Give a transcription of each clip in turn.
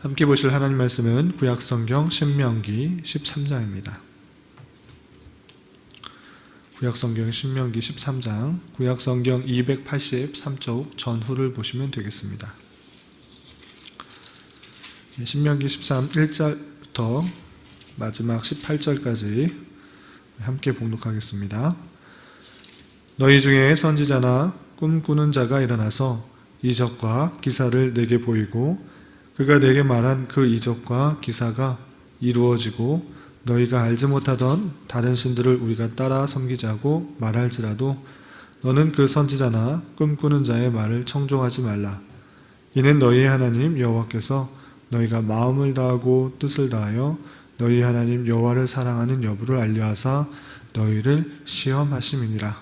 함께 보실 하나님 말씀은 구약성경 신명기 13장입니다. 구약성경 신명기 13장, 구약성경 283쪽 전후를 보시면 되겠습니다. 신명기 13, 1절부터 마지막 18절까지 함께 봉독하겠습니다. 너희 중에 선지자나 꿈꾸는 자가 일어나서 이적과 기사를 내게 보이고 그가 내게 말한 그 이적과 기사가 이루어지고 너희가 알지 못하던 다른 신들을 우리가 따라 섬기자고 말할지라도 너는 그 선지자나 꿈꾸는 자의 말을 청종하지 말라. 이는 너희의 하나님 여호와께서 너희가 마음을 다하고 뜻을 다하여 너희 하나님 여호와를 사랑하는 여부를 알려하사 너희를 시험하심이니라.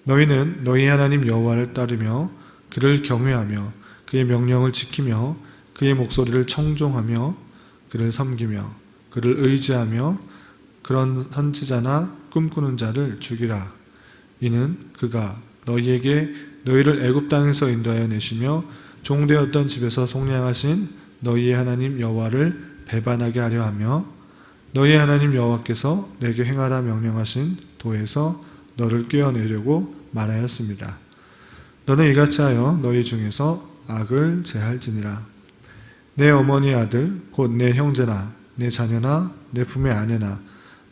너희는 너희 하나님 여호와를 따르며 그를 경외하며 그의 명령을 지키며 그의 목소리를 청종하며 그를 섬기며 그를 의지하며 그런 선지자나 꿈꾸는 자를 죽이라. 이는 그가 너희에게 너희를 애굽 땅에서 인도하여 내시며 종되었던 집에서 속량하신 너희의 하나님 여호와를 배반하게 하려 하며 너희의 하나님 여호와께서 내게 행하라 명령하신 도에서 너를 꿰어내려고 말하였습니다. 너는 이같이 하여 너희 중에서 악을 제할지니라. 내 어머니 아들 곧 내 형제나 내 자녀나 내 품의 아내나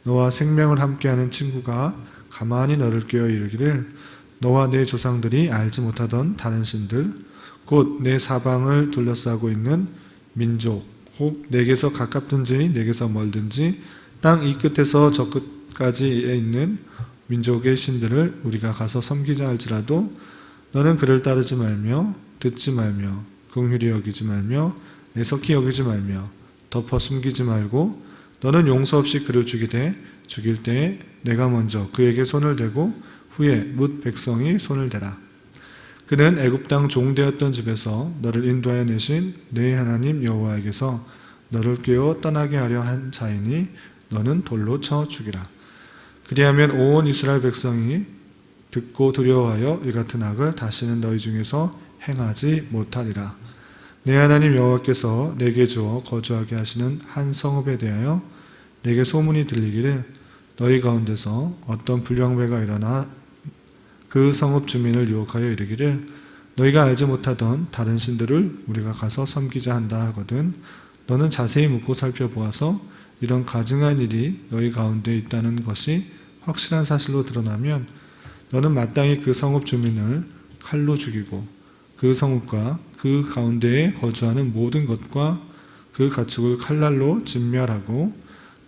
너와 생명을 함께하는 친구가 가만히 너를 꿰어 이르기를 너와 내 조상들이 알지 못하던 다른 신들 곧 내 사방을 둘러싸고 있는 민족 혹 내게서 가깝든지 내게서 멀든지 땅 이 끝에서 저 끝까지에 있는 민족의 신들을 우리가 가서 섬기자 할지라도 너는 그를 따르지 말며 듣지 말며 긍휼히 여기지 말며 애석히 여기지 말며 덮어 숨기지 말고 너는 용서 없이 그를 죽이되 죽일 때에 내가 먼저 그에게 손을 대고 후에 뭇 백성이 손을 대라. 그는 애굽 땅 종되었던 집에서 너를 인도하여 내신 내 하나님 여호와에게서 너를 꿰어 떠나게 하려 한 자이니 너는 돌로 쳐 죽이라. 그리하면 온 이스라엘 백성이 듣고 두려워하여 이 같은 악을 다시는 너희 중에서 행하지 못하리라. 내 하나님 여호와께서 내게 주어 거주하게 하시는 한 성읍에 대하여 내게 소문이 들리기를 너희 가운데서 어떤 불량배가 일어나 그 성읍 주민을 유혹하여 이르기를 너희가 알지 못하던 다른 신들을 우리가 가서 섬기자 한다 하거든 너는 자세히 묻고 살펴보아서 이런 가증한 일이 너희 가운데 있다는 것이 확실한 사실로 드러나면 너는 마땅히 그 성읍 주민을 칼로 죽이고 그 성읍과 그 가운데에 거주하는 모든 것과 그 가축을 칼날로 진멸하고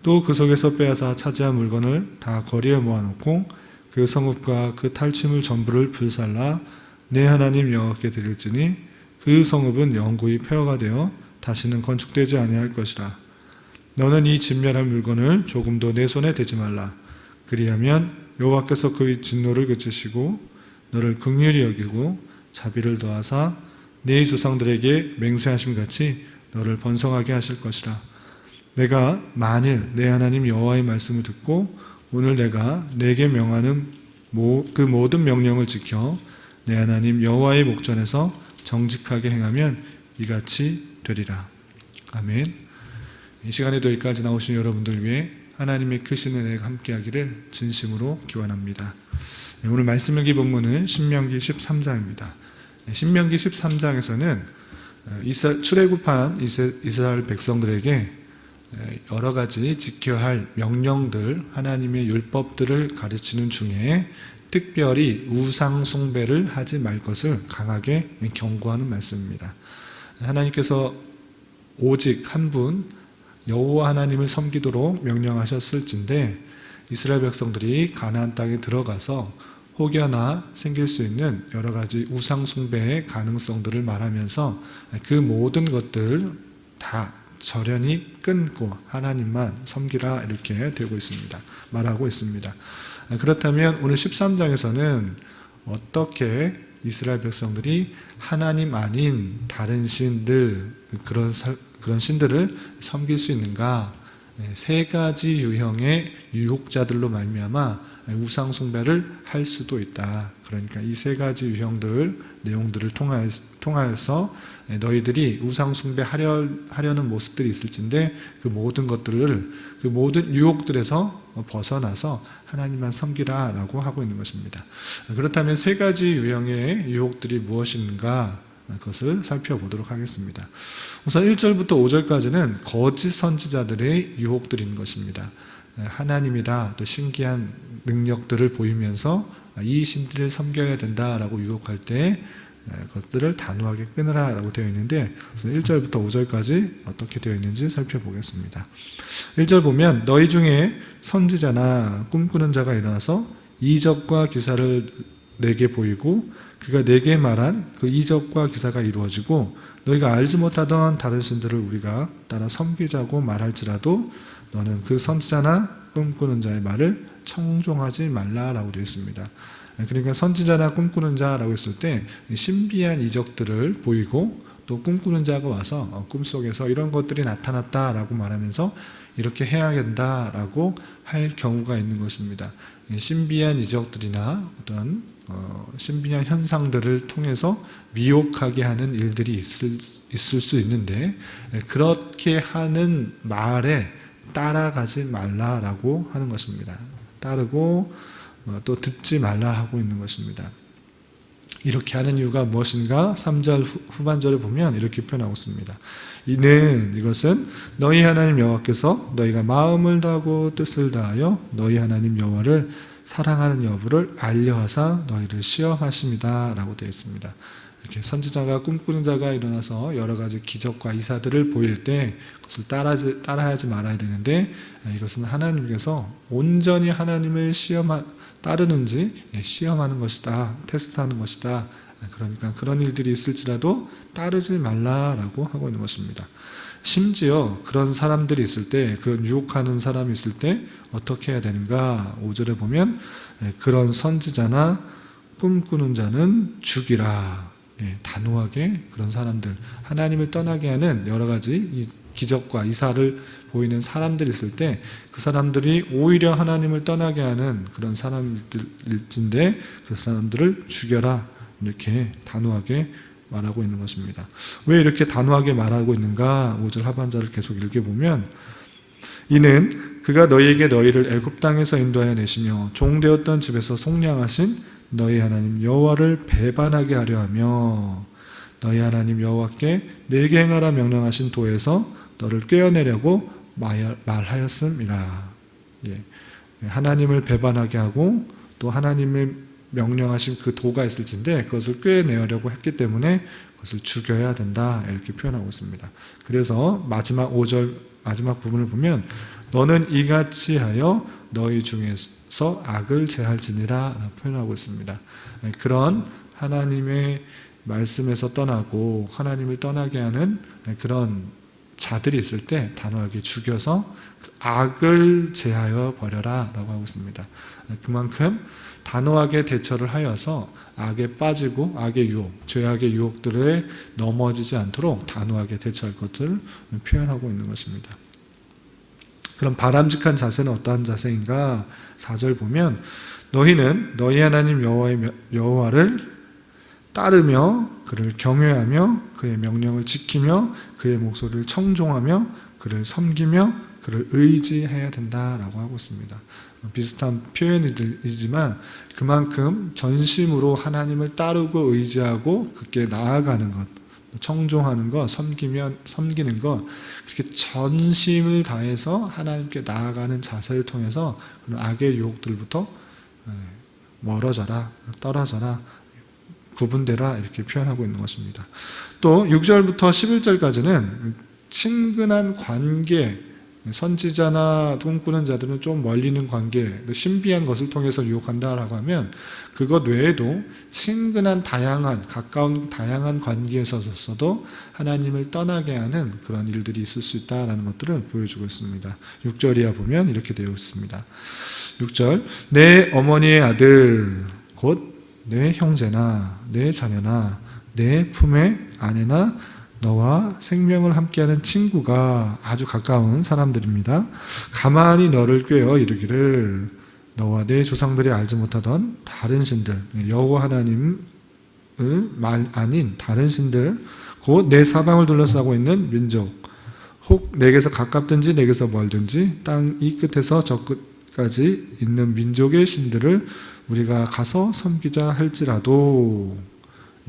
또 그 속에서 빼앗아 차지한 물건을 다 거리에 모아놓고 그 성읍과 그 탈취물 전부를 불살라 내 하나님 여호와께 드릴지니 그 성읍은 영구히 폐허가 되어 다시는 건축되지 아니할 것이라. 너는 이 진멸한 물건을 조금도 내 손에 대지 말라. 그리하면 여호와께서 그의 진노를 그치시고 너를 긍휼히 여기고 자비를 더하사 네 조상들에게 맹세하심 같이 너를 번성하게 하실 것이라. 내가 만일 내 하나님 여호와의 말씀을 듣고 오늘 내가 내게 명하는 그 모든 명령을 지켜 내 하나님 여호와의 목전에서 정직하게 행하면 이같이 되리라. 아멘. 이 시간에도 여기까지 나오신 여러분들 위해 하나님의 크신 은혜가 함께하기를 진심으로 기원합니다. 오늘 말씀 읽기 본문은 신명기 13장입니다. 신명기 13장에서는 출애굽한 이스라엘 백성들에게 여러 가지 지켜야 할 명령들, 하나님의 율법들을 가르치는 중에 특별히 우상 숭배를 하지 말 것을 강하게 경고하는 말씀입니다. 하나님께서 오직 한 분 여호와 하나님을 섬기도록 명령하셨을진데 이스라엘 백성들이 가나안 땅에 들어가서 혹여나 생길 수 있는 여러 가지 우상 숭배의 가능성들을 말하면서 그 모든 것들 다 절연히 끊고 하나님만 섬기라 이렇게 되고 있습니다. 말하고 있습니다. 그렇다면 오늘 13장에서는 어떻게 이스라엘 백성들이 하나님 아닌 다른 신들 그런 신들을 섬길 수 있는가 세 가지 유형의 유혹자들로 말미암아 우상 숭배를 할 수도 있다. 그러니까 이 세 가지 유형들 내용들을 통하여서 너희들이 우상 숭배하려는 모습들이 있을진데 그 모든 것들을 그 모든 유혹들에서 벗어나서 하나님만 섬기라라고 하고 있는 것입니다. 그렇다면 세 가지 유형의 유혹들이 무엇인가? 그것을 살펴보도록 하겠습니다. 우선 1절부터 5절까지는 거짓 선지자들의 유혹들인 것입니다. 하나님이다 또 신기한 능력들을 보이면서 이 신들을 섬겨야 된다라고 유혹할 때 그것들을 단호하게 끊으라라고 되어 있는데 우선 1절부터 5절까지 어떻게 되어 있는지 살펴보겠습니다. 1절 보면 너희 중에 선지자나 꿈꾸는 자가 일어나서 이적과 기사를 내게 보이고 그가 내게 말한 그 이적과 기사가 이루어지고 너희가 알지 못하던 다른 신들을 우리가 따라 섬기자고 말할지라도 너는 그 선지자나 꿈꾸는 자의 말을 청종하지 말라라고 되어 있습니다. 그러니까 선지자나 꿈꾸는 자라고 했을 때 신비한 이적들을 보이고 또 꿈꾸는 자가 와서 꿈속에서 이런 것들이 나타났다라고 말하면서 이렇게 해야 된다라고 할 경우가 있는 것입니다. 신비한 이적들이나 어떤 신비한 현상들을 통해서 미혹하게 하는 일들이 있을 수 있는데 그렇게 하는 말에 따라가지 말라라고 하는 것입니다. 따르고 또 듣지 말라 하고 있는 것입니다. 이렇게 하는 이유가 무엇인가? 3절 후반절에 보면 이렇게 표현하고 있습니다. 이것은 너희 하나님 여호와께서 너희가 마음을 다하고 뜻을 다하여 너희 하나님 여호와를 사랑하는 여부를 알려하사 너희를 시험하심이다 라고 되어 있습니다. 이렇게 선지자가 꿈꾸는 자가 일어나서 여러 가지 기적과 이사들을 보일 때 그것을 따라하지 말아야 되는데 이것은 하나님께서 온전히 하나님을 따르는지 시험하는 것이다. 테스트하는 것이다. 그러니까 그런 일들이 있을지라도 따르지 말라라고 하고 있는 것입니다. 심지어 그런 사람들이 있을 때, 그런 유혹하는 사람이 있을 때 어떻게 해야 되는가? 5절에 보면 그런 선지자나 꿈꾸는 자는 죽이라. 단호하게 그런 사람들, 하나님을 떠나게 하는 여러 가지 기적과 이사를 보이는 사람들이 있을 때 그 사람들이 오히려 하나님을 떠나게 하는 그런 사람들일진데 그 사람들을 죽여라. 이렇게 단호하게 말하고 있는 것입니다. 왜 이렇게 단호하게 말하고 있는가? 5절 하반절을 계속 읽어보면 이는 그가 너희에게 너희를 애굽 땅에서 인도하여 내시며 종되었던 집에서 속량하신 너희 하나님 여호와를 배반하게 하려 하며 너희 하나님 여호와께 내게 행하라 명령하신 도에서 너를 꿰어내려고 말하였음이라. 하나님을 배반하게 하고 또 하나님의 명령하신 그 도가 있을진데 그것을 꿰내려고 했기 때문에 그것을 죽여야 된다 이렇게 표현하고 있습니다. 그래서 마지막 5절 마지막 부분을 보면 너는 이같이 하여 너희 중에서 악을 제할지니라 라고 표현하고 있습니다. 그런 하나님의 말씀에서 떠나고 하나님을 떠나게 하는 그런 자들이 있을 때 단호하게 죽여서 그 악을 제하여 버려라 라고 하고 있습니다. 그만큼 단호하게 대처를 하여서 악에 빠지고 악의 유혹, 죄악의 유혹들에 넘어지지 않도록 단호하게 대처할 것을 표현하고 있는 것입니다. 그럼 바람직한 자세는 어떠한 자세인가? 4절 보면 너희는 너희 하나님 여호와를 따르며 그를 경외하며 그의 명령을 지키며 그의 목소리를 청종하며 그를 섬기며 그를 의지해야 된다라고 하고 있습니다. 비슷한 표현이지만 그만큼 전심으로 하나님을 따르고 의지하고 그렇게 나아가는 것, 청종하는 것, 섬기는 것, 그렇게 전심을 다해서 하나님께 나아가는 자세를 통해서 그런 악의 유혹들부터 멀어져라, 떨어져라, 구분되라 이렇게 표현하고 있는 것입니다. 또 6절부터 11절까지는 친근한 관계, 선지자나 꿈꾸는 자들은 좀 멀리 있는 관계, 신비한 것을 통해서 유혹한다라고 하면 그것 외에도 친근한 가까운 다양한 관계에서도 하나님을 떠나게 하는 그런 일들이 있을 수 있다라는 것들을 보여주고 있습니다. 6절 이하 보면 이렇게 되어 있습니다. 6절 내 어머니의 아들 곧 내 형제나 내 자녀나 내 품의 아내나 너와 생명을 함께하는 친구가 아주 가까운 사람들입니다. 가만히 너를 꾀어 이르기를 너와 내 조상들이 알지 못하던 다른 신들, 여호와 하나님을 말 아닌 다른 신들, 곧 내 사방을 둘러싸고 있는 민족, 혹 내게서 가깝든지 내게서 멀든지 땅 이 끝에서 저 끝까지 있는 민족의 신들을 우리가 가서 섬기자 할지라도,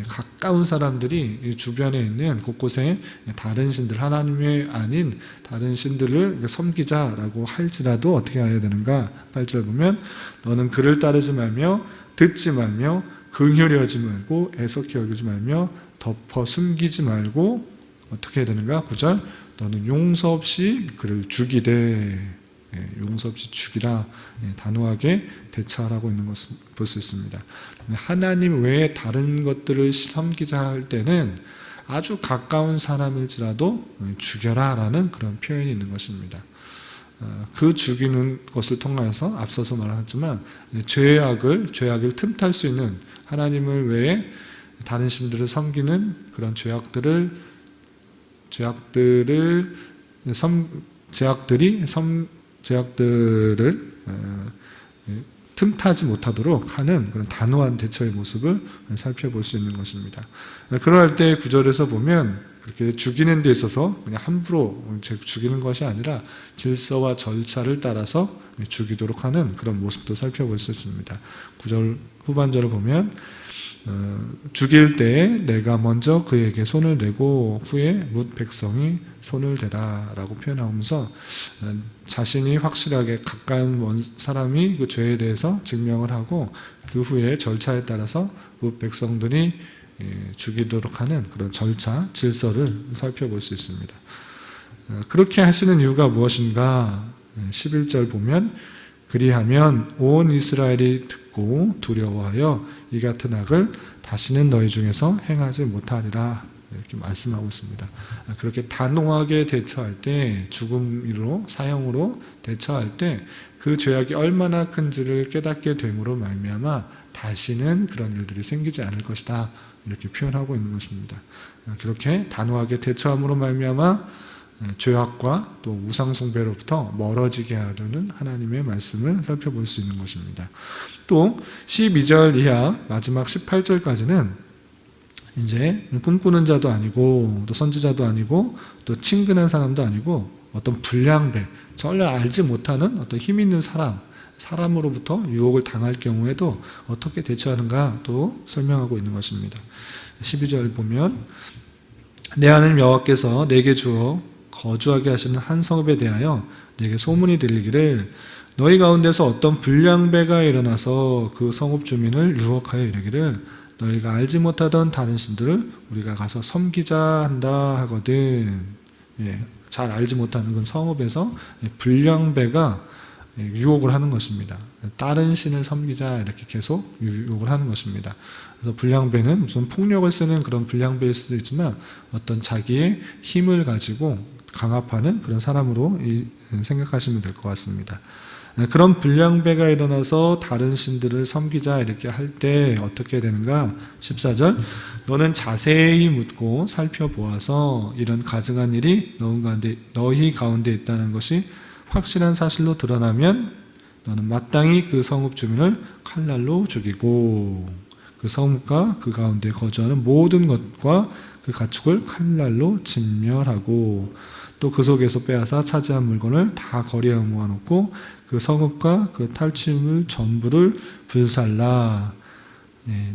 가까운 사람들이 주변에 있는 곳곳에 다른 신들, 하나님의 아닌 다른 신들을 섬기자라고 할지라도 어떻게 해야 되는가? 8절 보면 너는 그를 따르지 말며 듣지 말며 긍휼히 여기지 말고 애석히 여기지 말며 덮어 숨기지 말고 어떻게 해야 되는가? 9절 너는 용서 없이 그를 죽이되, 용서 없이 죽이라, 단호하게 대처하라고 있는 것을 볼 수 있습니다. 하나님 외에 다른 것들을 섬기자 할 때는 아주 가까운 사람일지라도 죽여라 라는 그런 표현이 있는 것입니다. 그 죽이는 것을 통해서 앞서서 말했지만 죄악을 틈탈 수 있는, 하나님을 외에 다른 신들을 섬기는 그런 죄악들을 틈타지 못하도록 하는 그런 단호한 대처의 모습을 살펴볼 수 있는 것입니다. 그럴 때 9절에서 보면 그렇게 죽이는 데 있어서 그냥 함부로 죽이는 것이 아니라 질서와 절차를 따라서 죽이도록 하는 그런 모습도 살펴볼 수 있습니다. 9절 후반절을 보면 죽일 때에 내가 먼저 그에게 손을 대고 후에 뭇 백성이 손을 대라 라고 표현하면서 자신이 확실하게 가까운 사람이 그 죄에 대해서 증명을 하고 그 후에 절차에 따라서 뭇 백성들이 죽이도록 하는 그런 절차, 질서를 살펴볼 수 있습니다. 그렇게 하시는 이유가 무엇인가? 11절 보면 그리하면 온 이스라엘이 듣고 두려워하여 이 같은 악을 다시는 너희 중에서 행하지 못하리라 이렇게 말씀하고 있습니다. 그렇게 단호하게 대처할 때, 죽음으로 사형으로 대처할 때 그 죄악이 얼마나 큰지를 깨닫게 됨으로 말미암아 다시는 그런 일들이 생기지 않을 것이다 이렇게 표현하고 있는 것입니다. 그렇게 단호하게 대처함으로 말미암아 죄악과 또 우상 숭배로부터 멀어지게 하려는 하나님의 말씀을 살펴볼 수 있는 것입니다. 또 12절 이하 마지막 18절까지는 이제 꿈꾸는 자도 아니고 또 선지자도 아니고 또 친근한 사람도 아니고 어떤 불량배, 전혀 알지 못하는 어떤 힘 있는 사람으로부터 유혹을 당할 경우에도 어떻게 대처하는가 또 설명하고 있는 것입니다. 12절 보면 내 하나님 여호와께서 내게 주어 거주하게 하시는 한 성읍에 대하여 내게 소문이 들리기를 너희 가운데서 어떤 불량배가 일어나서 그 성읍 주민을 유혹하여 이르기를 너희가 알지 못하던 다른 신들을 우리가 가서 섬기자 한다 하거든. 잘 알지 못하는 그 성읍에서 불량배가 유혹을 하는 것입니다. 다른 신을 섬기자 이렇게 계속 유혹을 하는 것입니다. 그래서 불량배는 무슨 폭력을 쓰는 그런 불량배일 수도 있지만 어떤 자기의 힘을 가지고 강압하는 그런 사람으로 생각하시면 될 것 같습니다. 그런 불량배가 일어나서 다른 신들을 섬기자 이렇게 할 때 어떻게 되는가? 14절 너는 자세히 묻고 살펴보아서 이런 가증한 일이 너희 가운데 있다는 것이 확실한 사실로 드러나면 너는 마땅히 그 성읍 주민을 칼날로 죽이고 그 성읍과 그 가운데 거주하는 모든 것과 그 가축을 칼날로 진멸하고 또 그 속에서 빼앗아 차지한 물건을 다 거리에 모아놓고 그 성읍과 그 탈취물 전부를 불살라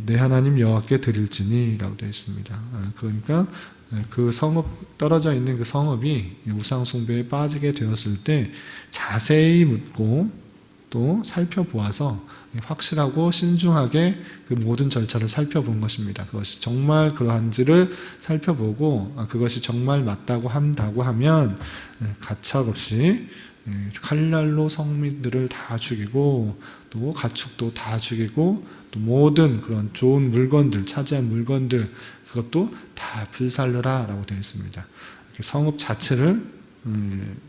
내 하나님 여호와께 드릴지니 라고 되어 있습니다. 그러니까 그 성읍, 떨어져 있는 그 성읍이 우상 숭배에 빠지게 되었을 때 자세히 묻고 또 살펴보아서 확실하고 신중하게 그 모든 절차를 살펴본 것입니다. 그것이 정말 그러한지를 살펴보고 그것이 정말 맞다고 한다고 하면 가차없이 칼날로 성민들을 다 죽이고 또 가축도 다 죽이고 또 모든 그런 좋은 물건들, 차지한 물건들 그것도 다 불살르라 라고 되어 있습니다. 성읍 자체를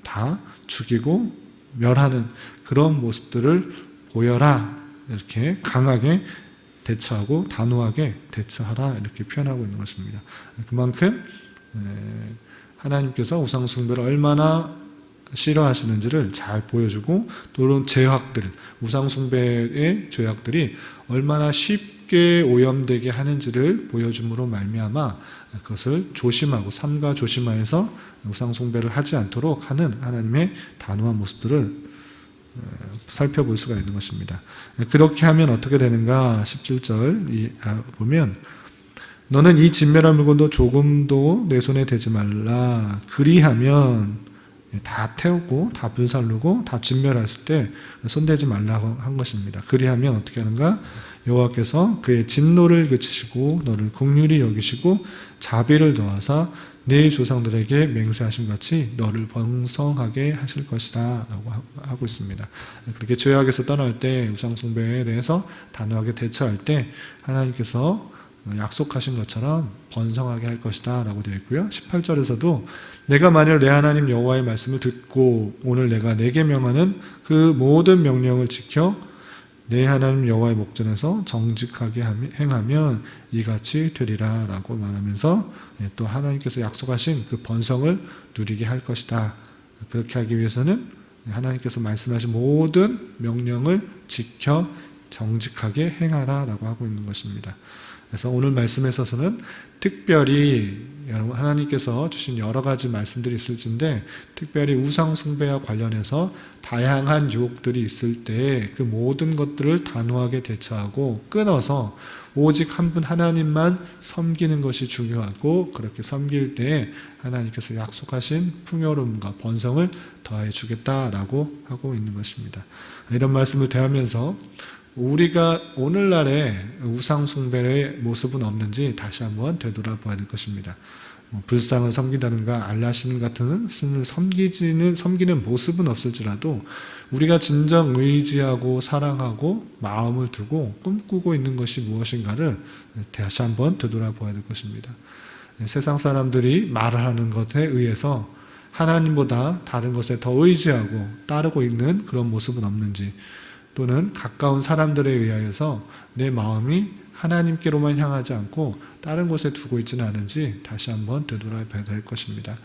다 죽이고 멸하는 그런 모습들을 보여라 이렇게 강하게 대처하고 단호하게 대처하라 이렇게 표현하고 있는 것입니다. 그만큼 하나님께서 우상 숭배를 얼마나 싫어하시는지를 잘 보여주고, 또 이런 죄악들, 우상 숭배의 죄악들이 얼마나 쉽게 오염되게 하는지를 보여줌으로 말미암아 그것을 조심하고 삼가 조심하여서 우상 숭배를 하지 않도록 하는 하나님의 단호한 모습들을 살펴볼 수가 있는 것입니다. 그렇게 하면 어떻게 되는가? 17절 보면, 너는 이 진멸한 물건도 조금도 내 손에 대지 말라. 그리하면, 다 태우고 다 불살르고 다 진멸했을 때 손대지 말라고 한 것입니다. 그리하면 어떻게 하는가? 여호와께서 그의 진노를 그치시고 너를 긍휼히 여기시고 자비를 더하사 네 조상들에게 맹세하신 같이 너를 번성하게 하실 것이다 라고 하고 있습니다. 그렇게 죄악에서 떠날 때, 우상 숭배에 대해서 단호하게 대처할 때 하나님께서 약속하신 것처럼 번성하게 할 것이다 라고 되어 있고요. 18절에서도 내가 만일 내 하나님 여호와의 말씀을 듣고 오늘 내가 내게 명하는 그 모든 명령을 지켜 내 하나님 여호와의 목전에서 정직하게 행하면 이같이 되리라 라고 말하면서 또 하나님께서 약속하신 그 번성을 누리게 할 것이다. 그렇게 하기 위해서는 하나님께서 말씀하신 모든 명령을 지켜 정직하게 행하라 라고 하고 있는 것입니다. 그래서 오늘 말씀에 있어서는 특별히 하나님께서 주신 여러 가지 말씀들이 있을진데, 특별히 우상 숭배와 관련해서 다양한 유혹들이 있을 때 그 모든 것들을 단호하게 대처하고 끊어서 오직 한 분 하나님만 섬기는 것이 중요하고, 그렇게 섬길 때 하나님께서 약속하신 풍요로움과 번성을 더해 주겠다라고 하고 있는 것입니다. 이런 말씀을 대하면서 우리가 오늘날의 우상 숭배의 모습은 없는지 다시 한번 되돌아봐야 될 것입니다. 불상을 섬기다든가 알라신 같은 신을 섬기는 모습은 없을지라도 우리가 진정 의지하고 사랑하고 마음을 두고 꿈꾸고 있는 것이 무엇인가를 다시 한번 되돌아봐야 될 것입니다. 세상 사람들이 말을 하는 것에 의해서 하나님보다 다른 것에 더 의지하고 따르고 있는 그런 모습은 없는지, 또는 가까운 사람들에 의하여서 내 마음이 하나님께로만 향하지 않고 다른 곳에 두고 있지는 않은지 다시 한번 되돌아봐야 될 것입니다.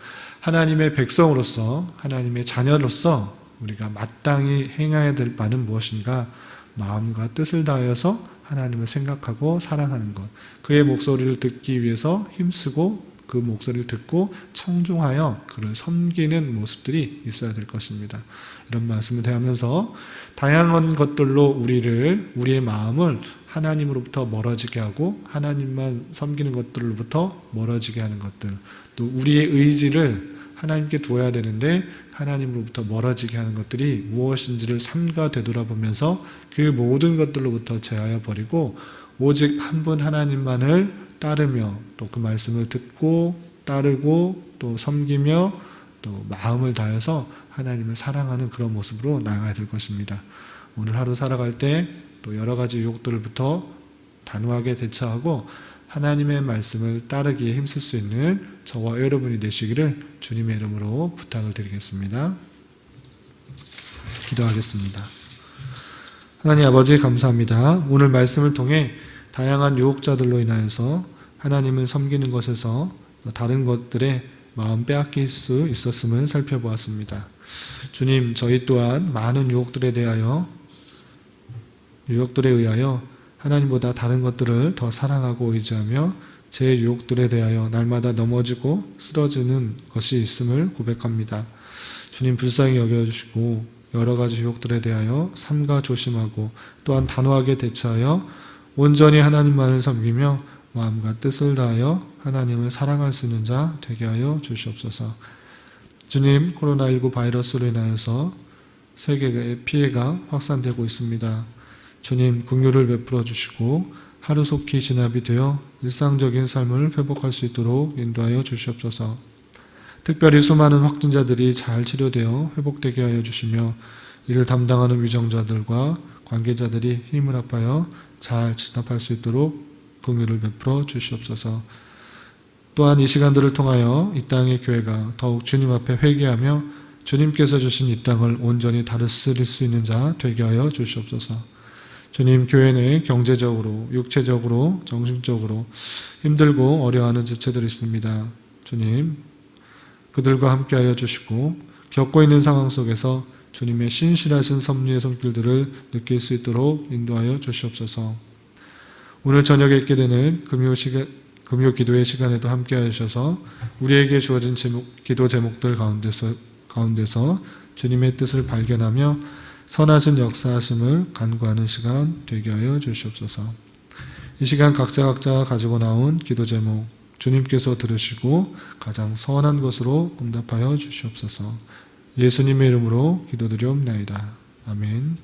하나님의 백성으로서, 하나님의 자녀로서 우리가 마땅히 행해야 될 바는 무엇인가? 마음과 뜻을 다하여서 하나님을 생각하고 사랑하는 것, 그의 목소리를 듣기 위해서 힘쓰고 그 목소리를 듣고 청종하여 그를 섬기는 모습들이 있어야 될 것입니다. 이런 말씀을 대하면서 다양한 것들로 우리의 마음을 하나님으로부터 멀어지게 하고 하나님만 섬기는 것들로부터 멀어지게 하는 것들, 또 우리의 의지를 하나님께 두어야 되는데 하나님으로부터 멀어지게 하는 것들이 무엇인지를 삼가 되돌아보면서 그 모든 것들로부터 제하여 버리고 오직 한 분 하나님만을 따르며 또 그 말씀을 듣고 따르고 또 섬기며 또 마음을 다해서 하나님을 사랑하는 그런 모습으로 나아가야 될 것입니다. 오늘 하루 살아갈 때 또 여러 가지 유혹들부터 단호하게 대처하고 하나님의 말씀을 따르기에 힘쓸 수 있는 저와 여러분이 되시기를 주님의 이름으로 부탁을 드리겠습니다. 기도하겠습니다. 하나님 아버지 감사합니다. 오늘 말씀을 통해 다양한 유혹자들로 인하여서 하나님을 섬기는 것에서 다른 것들에 마음 빼앗길 수 있었음을 살펴보았습니다. 주님, 저희 또한 많은 유혹들에 의하여 하나님보다 다른 것들을 더 사랑하고 의지하며 제 유혹들에 대하여 날마다 넘어지고 쓰러지는 것이 있음을 고백합니다. 주님, 불쌍히 여겨주시고 여러 가지 유혹들에 대하여 삼가 조심하고 또한 단호하게 대처하여 온전히 하나님만을 섬기며 마음과 뜻을 다하여 하나님을 사랑할 수 있는 자 되게 하여 주시옵소서. 주님, 코로나19 바이러스로 인하여서 세계의 피해가 확산되고 있습니다. 주님, 긍휼을 베풀어 주시고 하루속히 진압이 되어 일상적인 삶을 회복할 수 있도록 인도하여 주시옵소서. 특별히 수많은 확진자들이 잘 치료되어 회복되게 하여 주시며 이를 담당하는 위정자들과 관계자들이 힘을 합하여 잘 진압할 수 있도록 긍휼을 베풀어 주시옵소서. 또한 이 시간들을 통하여 이 땅의 교회가 더욱 주님 앞에 회개하며 주님께서 주신 이 땅을 온전히 다스릴 수 있는 자 되게 하여 주시옵소서. 주님, 교회 내에 경제적으로, 육체적으로, 정신적으로 힘들고 어려워하는 지체들이 있습니다. 주님 그들과 함께하여 주시고 겪고 있는 상황 속에서 주님의 신실하신 섭리의 손길들을 느낄 수 있도록 인도하여 주시옵소서. 오늘 저녁에 있게 되는 금요 기도의 시간에도 함께하여 주셔서 우리에게 주어진 기도 제목들 가운데서 주님의 뜻을 발견하며 선하신 역사하심을 간구하는 시간 되게 하여 주시옵소서. 이 시간 각자 가지고 나온 기도 제목 주님께서 들으시고 가장 선한 것으로 응답하여 주시옵소서. 예수님의 이름으로 기도드리옵나이다. 아멘.